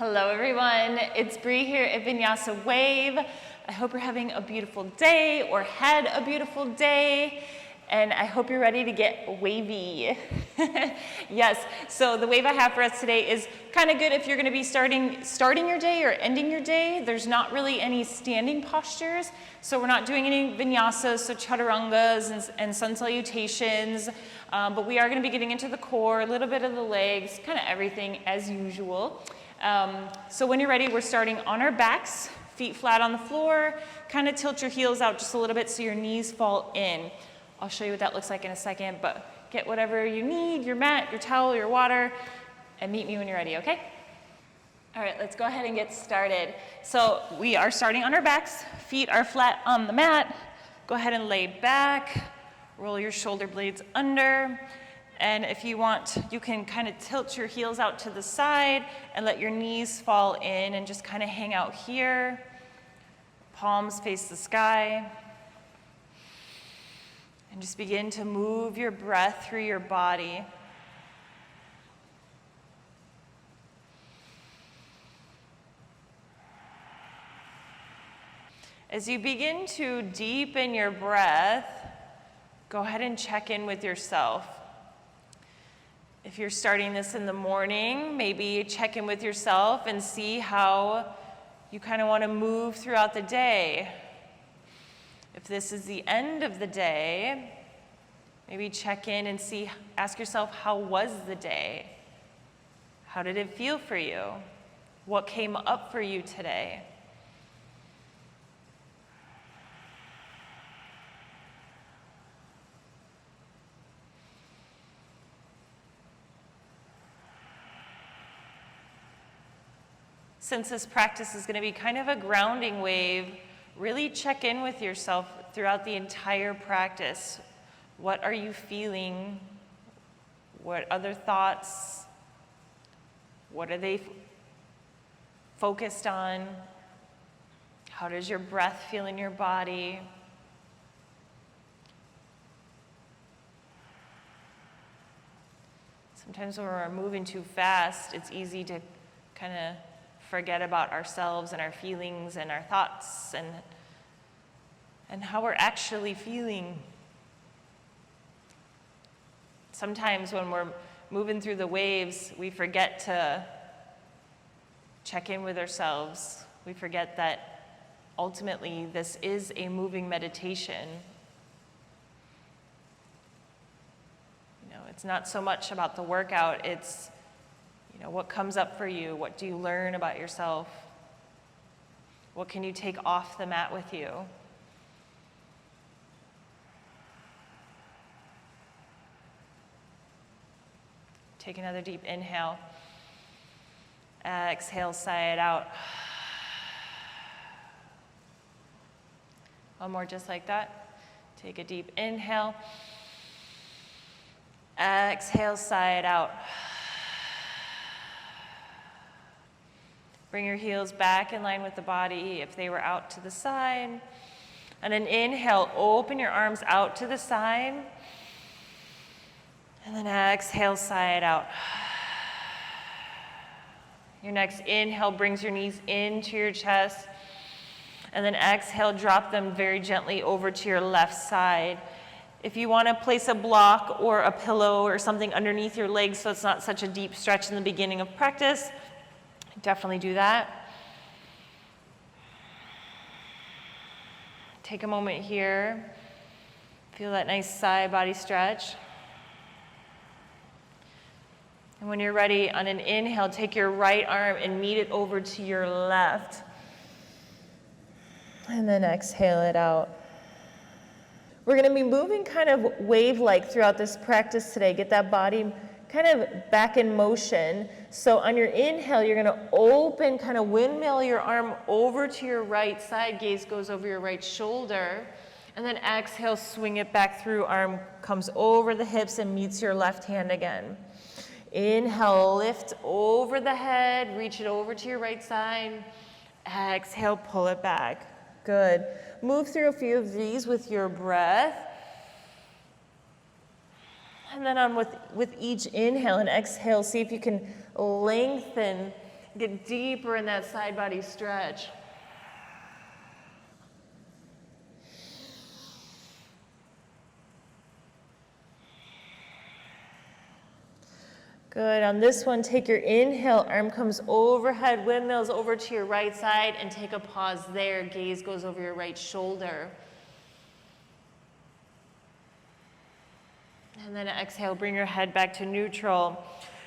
Hello everyone, it's Bree here at Vinyasa Wave. I hope you're having a beautiful day or had a beautiful day, and I hope you're ready to get wavy. Yes, so the wave I have for us today is kind of good if you're going to be starting your day or ending your day. There's not really any standing postures, so we're not doing any vinyasas, so chaturangas and sun salutations, but we are going to be getting into the core, a little bit of the legs, kind of everything as usual. So when you're ready, we're starting on our backs, feet flat on the floor, kind of tilt your heels out just a little bit so your knees fall in. I'll show you what that looks like in a second, but get whatever you need, your mat, your towel, your water, and meet me when you're ready, okay? All right, let's go ahead and get started. So we are starting on our backs, feet are flat on the mat. Go ahead and lay back, roll your shoulder blades under. And if you want, you can kind of tilt your heels out to the side and let your knees fall in and just kind of hang out here. Palms face the sky. And just begin to move your breath through your body. As you begin to deepen your breath, go ahead and check in with yourself. If you're starting this in the morning, maybe check in with yourself and see how you kind of want to move throughout the day. If this is the end of the day, maybe check in and ask yourself, how was the day? How did it feel for you? What came up for you today? Since this practice is going to be kind of a grounding wave, really check in with yourself throughout the entire practice. What are you feeling? What other thoughts? What are they focused on? How does your breath feel in your body? Sometimes when we're moving too fast, it's easy to kind of forget about ourselves and our feelings and our thoughts and how we're actually feeling. Sometimes when we're moving through the waves, we forget to check in with ourselves. We forget that ultimately this is a moving meditation. You know, it's not so much about the workout, it's what comes up for you? What do you learn about yourself? What can you take off the mat with you? Take another deep inhale. Exhale, sigh it out. One more just like that. Take a deep inhale. Exhale, sigh it out. Bring your heels back in line with the body if they were out to the side. And then inhale, open your arms out to the side. And then exhale, sigh it out. Your next inhale brings your knees into your chest. And then exhale, drop them very gently over to your left side. If you want to place a block or a pillow or something underneath your legs so it's not such a deep stretch in the beginning of practice, definitely do that. Take a moment here. Feel that nice side body stretch. And when you're ready, on an inhale, take your right arm and meet it over to your left. And then exhale it out. We're going to be moving kind of wave-like throughout this practice today. Get that body kind of back in motion. So on your inhale, you're going to open, kind of windmill your arm over to your right side. Gaze goes over your right shoulder. And then exhale, swing it back through. Arm comes over the hips and meets your left hand again. Inhale, lift over the head, reach it over to your right side. Exhale, pull it back. Good. Move through a few of these with your breath. And then on with each inhale and exhale, see if you can lengthen Get deeper in that side body stretch. Good. On this one, take your inhale, arm comes overhead, windmills over to your right side, and take a pause there. Gaze goes over your right shoulder. And then exhale, bring your head back to neutral.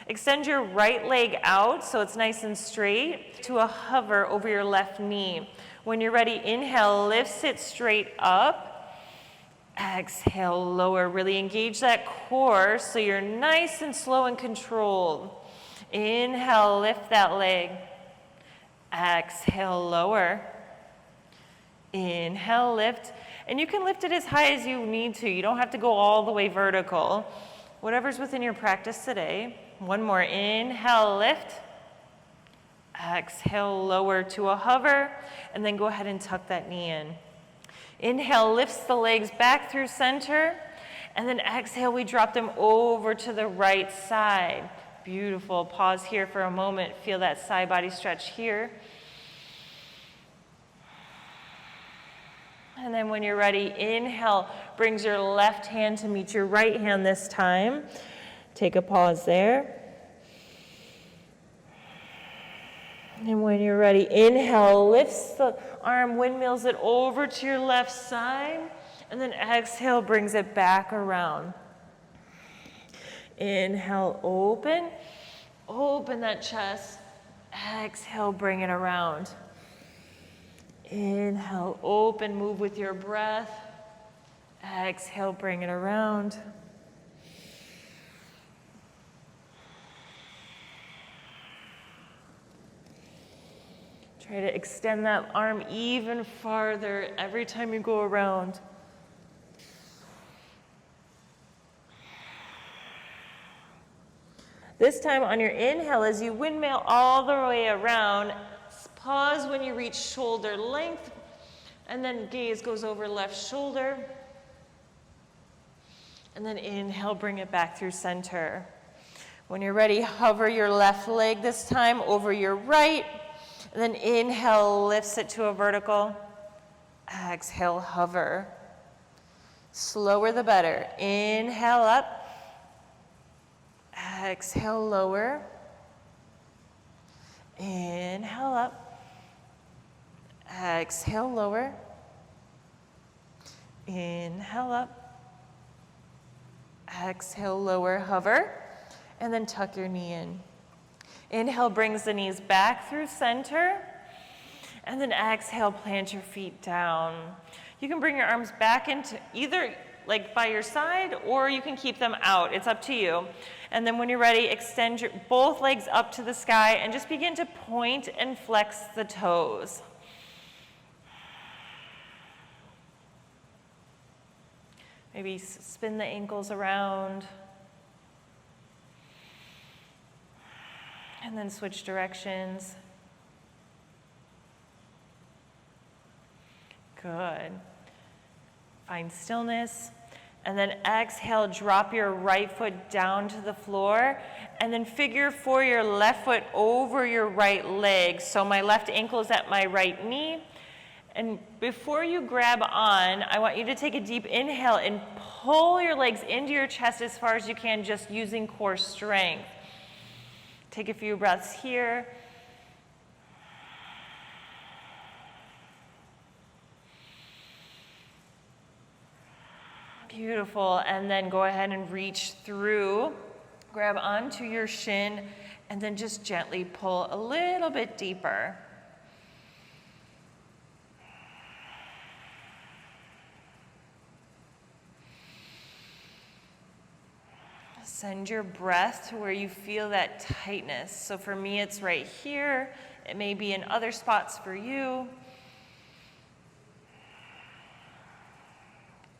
Extend your right leg out so it's nice and straight to a hover over your left knee. When you're ready, inhale, lift, sit straight up. Exhale, lower. Really engage that core so you're nice and slow and controlled. Inhale, lift that leg. Exhale, lower. Inhale, lift. And you can lift it as high as you need to. You don't have to go all the way vertical. Whatever's within your practice today. One more. Inhale, lift. Exhale, lower to a hover. And then go ahead and tuck that knee in. Inhale, lifts the legs back through center. And then exhale, we drop them over to the right side. Beautiful. Pause here for a moment. Feel that side body stretch here. And then when you're ready, inhale, brings your left hand to meet your right hand this time. Take a pause there. And when you're ready, inhale, lifts the arm, windmills it over to your left side. And then exhale, brings it back around. Inhale, open. Open that chest. Exhale, bring it around. Inhale, open, move with your breath. Exhale, bring it around. Try to extend that arm even farther every time you go around. This time on your inhale, as you windmill all the way around, pause when you reach shoulder length, and then gaze goes over left shoulder. And then inhale, bring it back through center. When you're ready, hover your left leg this time over your right. And then inhale, lifts it to a vertical. Exhale, hover. Slower the better. Inhale up. Exhale, lower. Inhale up. Exhale, lower. Inhale up. Exhale, lower, hover. And then tuck your knee in. Inhale brings the knees back through center. And then exhale, plant your feet down. You can bring your arms back into either like by your side, or you can keep them out. It's up to you. And then when you're ready, extend your both legs up to the sky and just begin to point and flex the toes. Maybe spin the ankles around. And then switch directions. Good. Find stillness. And then exhale, drop your right foot down to the floor. And then figure for your left foot over your right leg. So my left ankle is at my right knee. And before you grab on, I want you to take a deep inhale and pull your legs into your chest as far as you can, just using core strength. Take a few breaths here. Beautiful. And then go ahead and reach through. Grab onto your shin and then just gently pull a little bit deeper. Send your breath to where you feel that tightness. So for me, it's right here. It may be in other spots for you.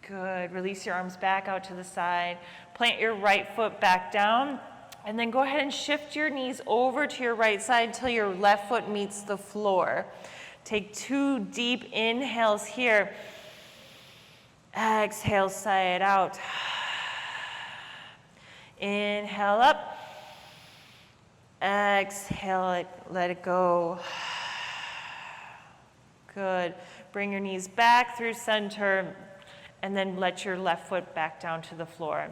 Good. Release your arms back out to the side. Plant your right foot back down. And then go ahead and shift your knees over to your right side till your left foot meets the floor. Take 2 deep inhales here. Exhale, sigh it out. Inhale up. Exhale it, let it go. Good. Bring your knees back through center, and then let your left foot back down to the floor.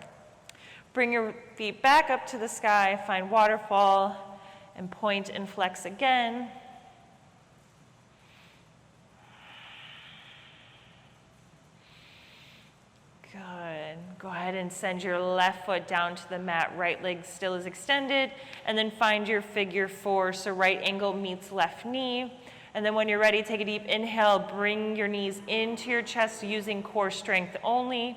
Bring your feet back up to the sky, find waterfall, and point and flex again. Good. Go ahead and send your left foot down to the mat. Right leg still is extended. And then find your figure 4. So right ankle meets left knee. And then when you're ready, take a deep inhale. Bring your knees into your chest using core strength only.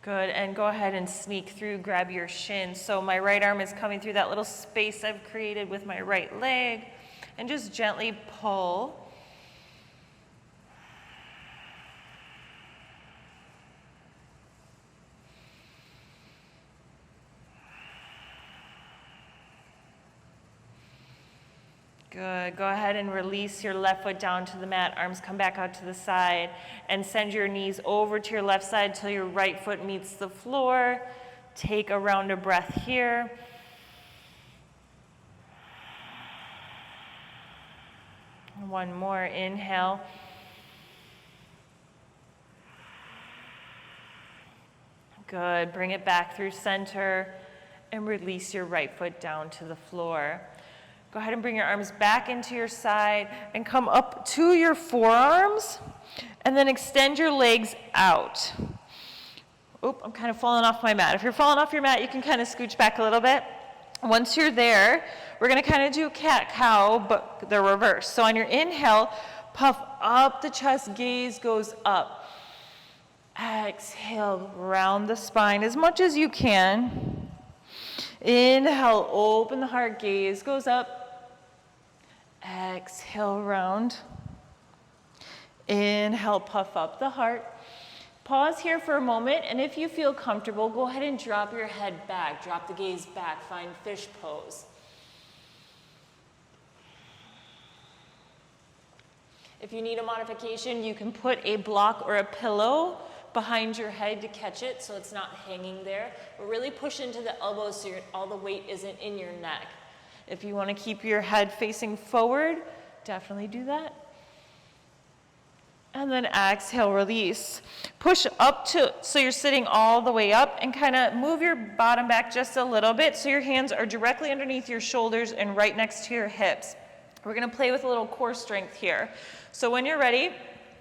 Good, and go ahead and sneak through, grab your shin. So my right arm is coming through that little space I've created with my right leg, and just gently pull. Good. Go ahead and release your left foot down to the mat. Arms come back out to the side. And send your knees over to your left side till your right foot meets the floor. Take a round of breath here. One more. Inhale. Good. Bring it back through center. And release your right foot down to the floor. Go ahead and bring your arms back into your side and come up to your forearms and then extend your legs out. Oop, I'm kind of falling off my mat. If you're falling off your mat, you can kind of scooch back a little bit. Once you're there, we're going to kind of do cat-cow, but the reverse. So on your inhale, puff up the chest, gaze goes up. Exhale, round the spine as much as you can. Inhale, open the heart, gaze goes up. Exhale, round. Inhale, puff up the heart. Pause here for a moment, and if you feel comfortable, go ahead and drop your head back. Drop the gaze back, find fish pose. If you need a modification, you can put a block or a pillow behind your head to catch it so it's not hanging there. But really push into the elbows so all the weight isn't in your neck. If you want to keep your head facing forward, definitely do that. And then exhale, release. Push up so you're sitting all the way up and kind of move your bottom back just a little bit so your hands are directly underneath your shoulders and right next to your hips. We're going to play with a little core strength here. So when you're ready,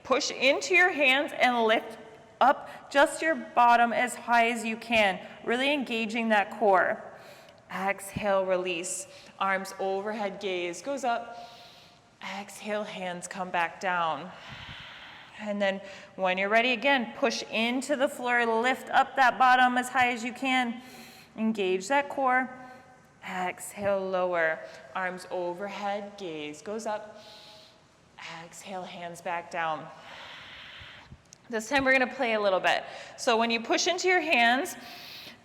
push into your hands and lift up just your bottom as high as you can, really engaging that core. Exhale, release. Arms overhead, gaze goes up. Exhale, hands come back down. And then when you're ready again, push into the floor, lift up that bottom as high as you can. Engage that core. Exhale, lower. Arms overhead, gaze goes up. Exhale, hands back down. This time we're going to play a little bit. So when you push into your hands,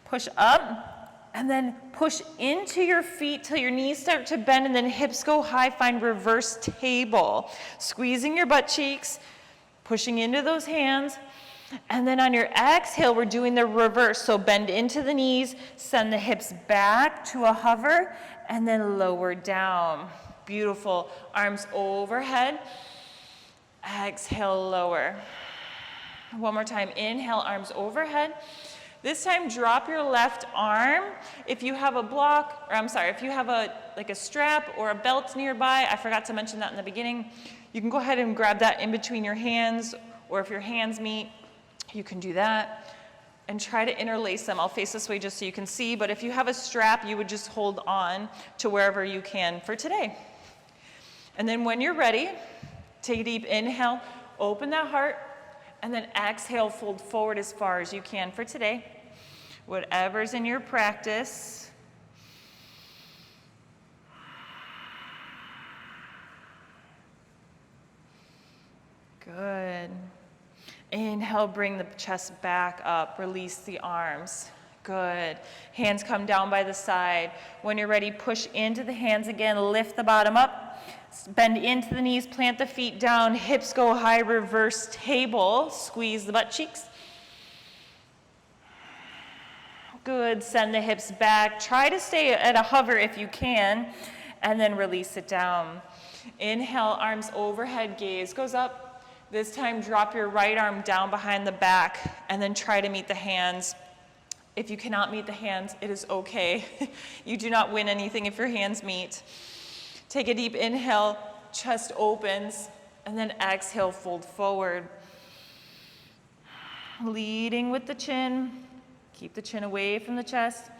push up, and then push into your feet till your knees start to bend and then hips go high. Find reverse table. Squeezing your butt cheeks, pushing into those hands. And then on your exhale, we're doing the reverse. So bend into the knees, send the hips back to a hover, and then lower down. Beautiful. Arms overhead. Exhale, lower. One more time. Inhale, arms overhead. This time, drop your left arm. If you have a block, or I'm sorry, if you have like a strap or a belt nearby, I forgot to mention that in the beginning, you can go ahead and grab that in between your hands, or if your hands meet, you can do that. And try to interlace them. I'll face this way just so you can see, but if you have a strap, you would just hold on to wherever you can for today. And then when you're ready, take a deep inhale, open that heart, and then exhale, fold forward as far as you can for today. Whatever's in your practice. Good. Inhale, bring the chest back up, release the arms. Good. Hands come down by the side. When you're ready, push into the hands again, lift the bottom up, bend into the knees, plant the feet down, hips go high, reverse table, squeeze the butt cheeks. Good, send the hips back. Try to stay at a hover if you can, and then release it down. Inhale, arms overhead, gaze goes up. This time, drop your right arm down behind the back, and then try to meet the hands. If you cannot meet the hands, it is okay. You do not win anything if your hands meet. Take a deep inhale, chest opens, and then exhale, fold forward. Leading with the chin. Keep the chin away from the chest.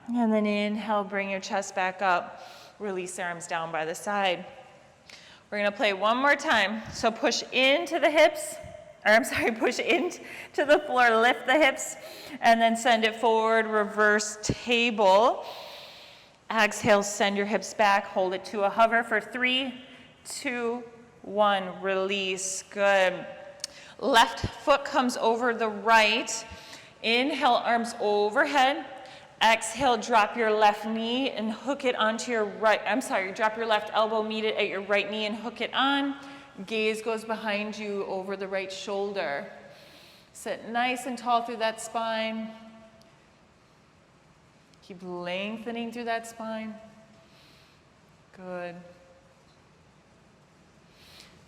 And then inhale, bring your chest back up. Release the arms down by the side. We're gonna play one more time. So push into the hips, push into the floor, lift the hips, and then send it forward, reverse table. Exhale, send your hips back, hold it to a hover for 3, 2, 1, release, good. Left foot comes over the right. Inhale, arms overhead. Exhale, drop your left knee and hook it onto your right, drop your left elbow, meet it at your right knee and hook it on. Gaze goes behind you over the right shoulder. Sit nice and tall through that spine. Keep lengthening through that spine. Good.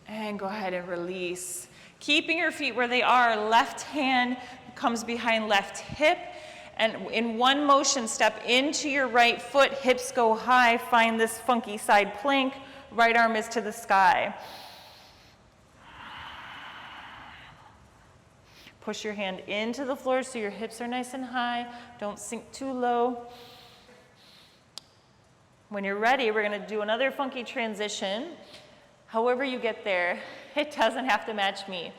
And go ahead and release. Keeping your feet where they are, left hand comes behind left hip. And in one motion, step into your right foot, hips go high, find this funky side plank, right arm is to the sky. Push your hand into the floor so your hips are nice and high, don't sink too low. When you're ready, we're gonna do another funky transition. However you get there, it doesn't have to match me.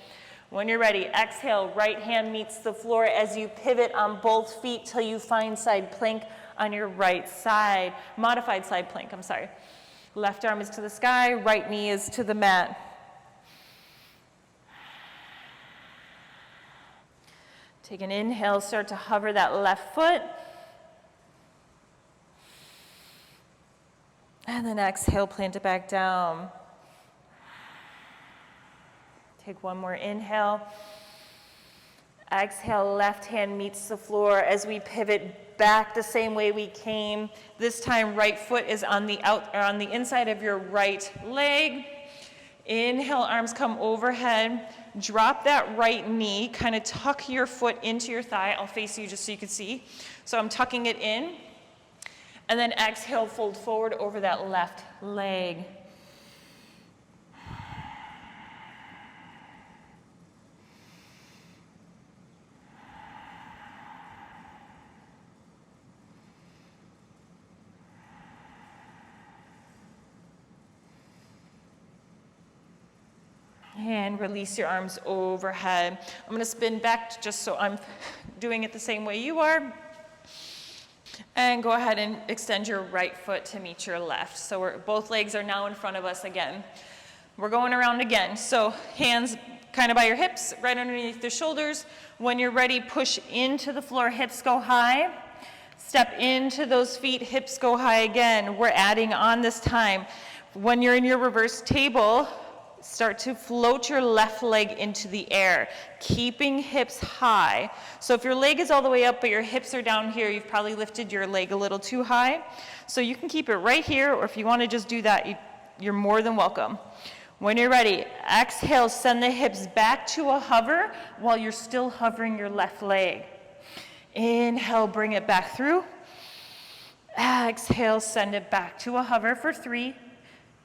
When you're ready, exhale, right hand meets the floor as you pivot on both feet till you find side plank on your right side. Modified side plank, I'm sorry. Left arm is to the sky, right knee is to the mat. Take an inhale, start to hover that left foot. And then exhale, plant it back down. Take one more inhale. Exhale, left hand meets the floor as we pivot back the same way we came. This time, right foot is on the inside of your right leg. Inhale, arms come overhead. Drop that right knee, kind of tuck your foot into your thigh. I'll face you just so you can see. So I'm tucking it in. And then exhale, fold forward over that left leg. And release your arms overhead. I'm going to spin back just so I'm doing it the same way you are. And go ahead and extend your right foot to meet your left. So both legs are now in front of us again. We're going around again. So hands kind of by your hips, right underneath the shoulders. When you're ready, push into the floor, hips go high. Step into those feet, hips go high again. We're adding on this time. When you're in your reverse table, start to float your left leg into the air, keeping hips high. So if your leg is all the way up but your hips are down here, you've probably lifted your leg a little too high. So you can keep it right here, or if you want to just do that, you're more than welcome. When you're ready, exhale, send the hips back to a hover while you're still hovering your left leg. Inhale, bring it back through. Exhale, send it back to a hover for 3,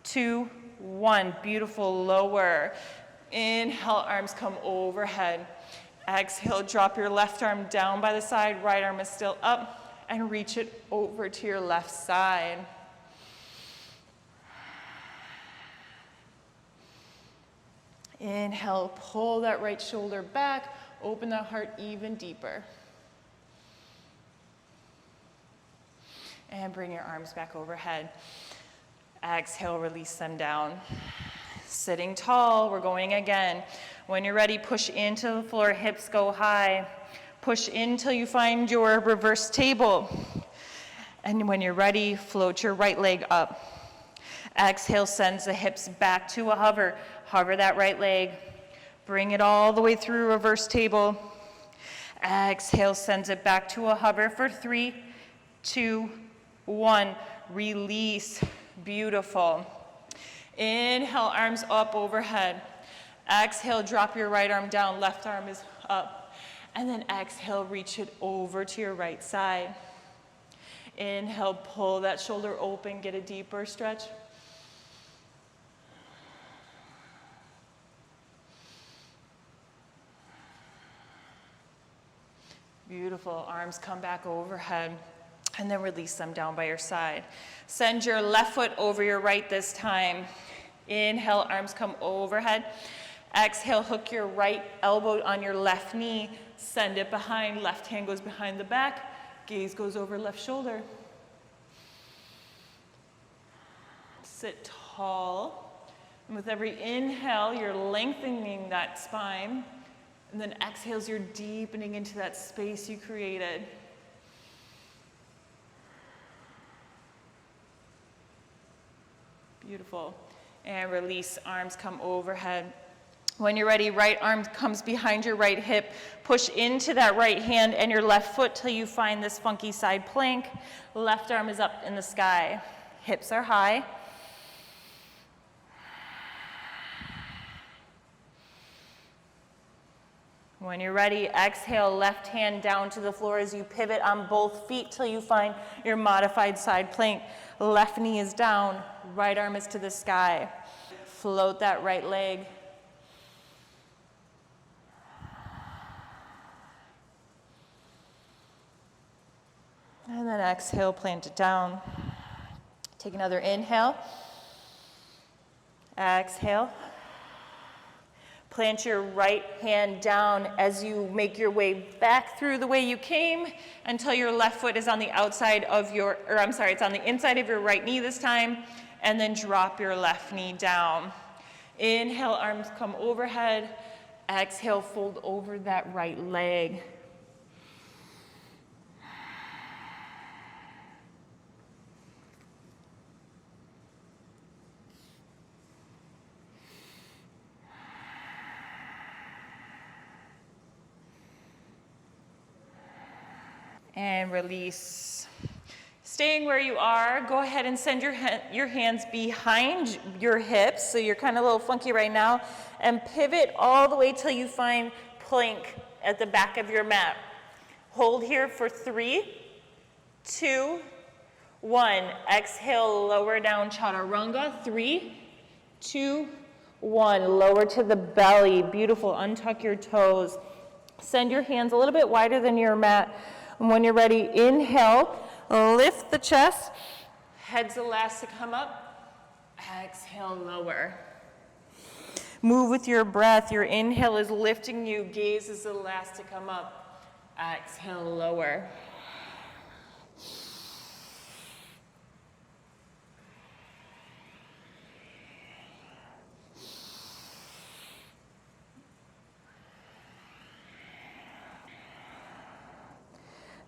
2, 1, beautiful, lower. Inhale, arms come overhead. Exhale, drop your left arm down by the side, right arm is still up, and reach it over to your left side. Inhale, pull that right shoulder back, open that heart even deeper. And bring your arms back overhead. Exhale, release them down. Sitting tall, we're going again. When you're ready, push into the floor, hips go high. Push in till you find your reverse table. And when you're ready, float your right leg up. Exhale, sends the hips back to a hover. Hover that right leg. Bring it all the way through reverse table. Exhale, sends it back to a hover for 3, 2, 1. Release. Beautiful. Inhale, arms up overhead. Exhale, drop your right arm down, left arm is up. And then exhale, reach it over to your right side. Inhale, pull that shoulder open, get a deeper stretch. Beautiful, arms come back overhead. And then release them down by your side. Send your left foot over your right this time. Inhale, arms come overhead. Exhale, hook your right elbow on your left knee. Send it behind, left hand goes behind the back. Gaze goes over left shoulder. Sit tall. And with every inhale, you're lengthening that spine. And then exhales, you're deepening into that space you created. Beautiful. And release, arms come overhead. When you're ready, right arm comes behind your right hip. Push into that right hand and your left foot till you find this funky side plank. Left arm is up in the sky. Hips are high. When you're ready, exhale, left hand down to the floor as you pivot on both feet till you find your modified side plank. Left knee is down, right arm is to the sky. Float that right leg. And then exhale, plant it down. Take another inhale. Exhale. Plant your right hand down as you make your way back through the way you came until your left foot is on the outside of your, it's on the inside of your right knee this time, and then drop your left knee down. Inhale, arms come overhead. Exhale, fold over that right leg. And release. Staying where you are, go ahead and send your hands behind your hips, so you're kind of a little funky right now, and pivot all the way till you find plank at the back of your mat. Hold here for 3, 2, 1. Exhale, lower down chaturanga. 3, 2, 1. Lower to the belly. Beautiful. Untuck your toes. Send your hands a little bit wider than your mat. And when you're ready, inhale, lift the chest, head's the last to come up, exhale, lower. Move with your breath, your inhale is lifting you, gaze is the last to come up, exhale, lower.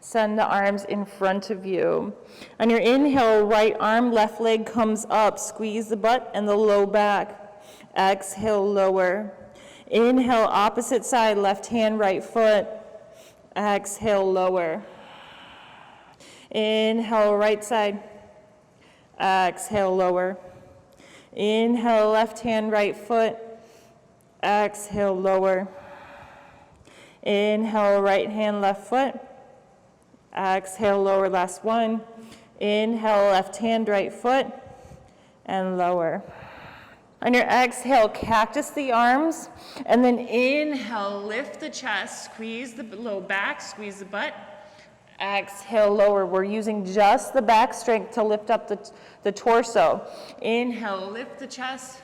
Send the arms in front of you. On your inhale, right arm, left leg comes up. Squeeze the butt and the low back. Exhale, lower. Inhale, opposite side, left hand, right foot. Exhale, lower. Inhale, right side. Exhale, lower. Inhale, left hand, right foot. Exhale, lower. Inhale, right hand, left foot. Exhale, lower, last one. Inhale, left hand, right foot, and lower. On your exhale, cactus the arms, and then inhale, lift the chest, squeeze the low back, squeeze the butt. Exhale, lower. We're using just the back strength to lift up the torso. Inhale, lift the chest.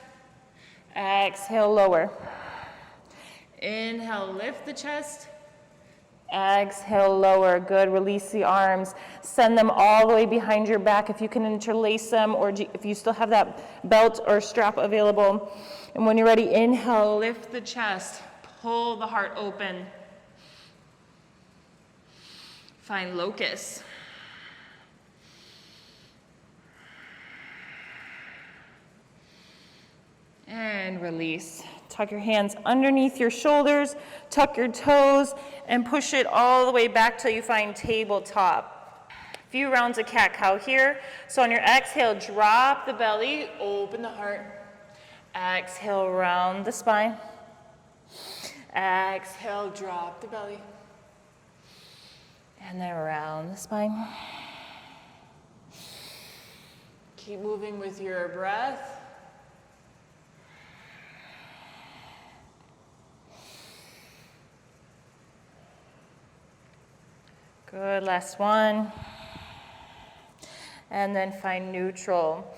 Exhale, lower. Inhale, lift the chest. Exhale, lower. Good. Release the arms. Send them all the way behind your back if you can interlace them, or if you still have that belt or strap available. And when you're ready, inhale, lift the chest. Pull the heart open. Find locust. And release. Tuck your hands underneath your shoulders, tuck your toes, and push it all the way back till you find tabletop. A few rounds of cat-cow here. So on your exhale, drop the belly, open the heart. Exhale, round the spine. Exhale, drop the belly. And then round the spine. Keep moving with your breath. Good, last one. And then find neutral.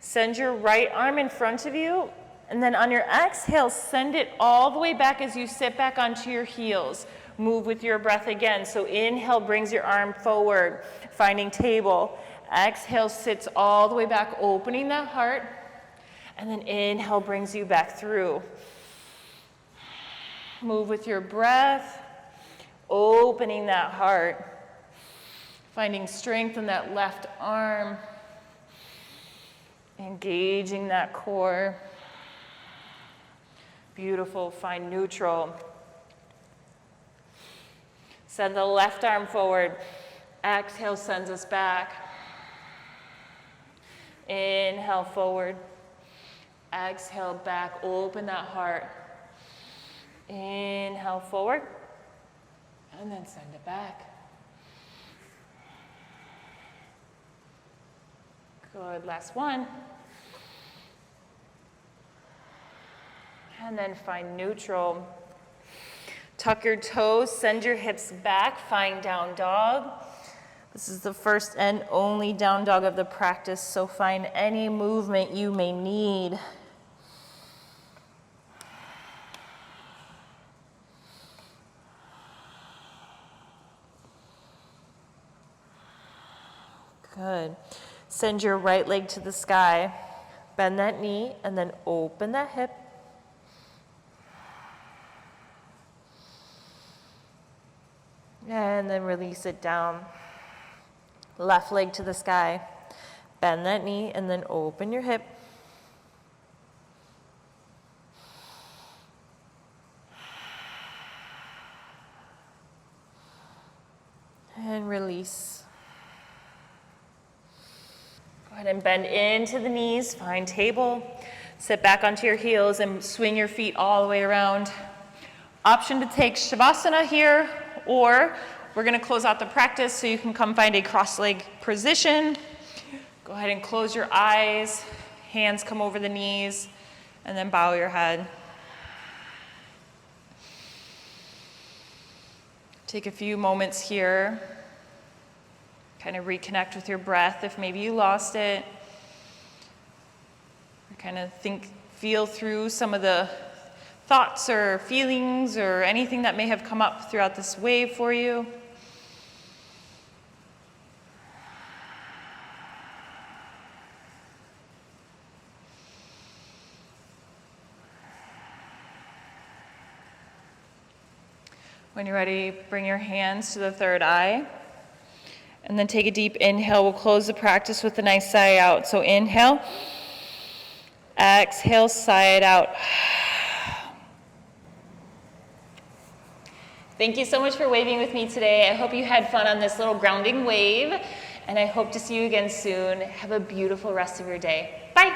Send your right arm in front of you, and then on your exhale, send it all the way back as you sit back onto your heels. Move with your breath again. So inhale brings your arm forward, finding table. Exhale sits all the way back, opening that heart. And then inhale brings you back through. Move with your breath, opening that heart. Finding strength in that left arm. Engaging that core. Beautiful, find neutral. Send the left arm forward. Exhale sends us back. Inhale forward. Exhale back, open that heart. Inhale forward. And then send it back. Good, last one. And then find neutral. Tuck your toes, send your hips back, find down dog. This is the first and only down dog of the practice, so find any movement you may need. Good. Send your right leg to the sky. Bend that knee and then open that hip. And then release it down. Left leg to the sky. Bend that knee and then open your hip. And release. Go ahead and bend into the knees, find table. Sit back onto your heels and swing your feet all the way around. Option to take Shavasana here, or we're gonna close out the practice so you can come find a cross-leg position. Go ahead and close your eyes, hands come over the knees, and then bow your head. Take a few moments here. Kind of reconnect with your breath if maybe you lost it. Or kind of feel through some of the thoughts or feelings or anything that may have come up throughout this wave for you. When you're ready, bring your hands to the third eye. And then take a deep inhale. We'll close the practice with a nice sigh out. So inhale. Exhale, sigh it out. Thank you so much for waving with me today. I hope you had fun on this little grounding wave. And I hope to see you again soon. Have a beautiful rest of your day. Bye.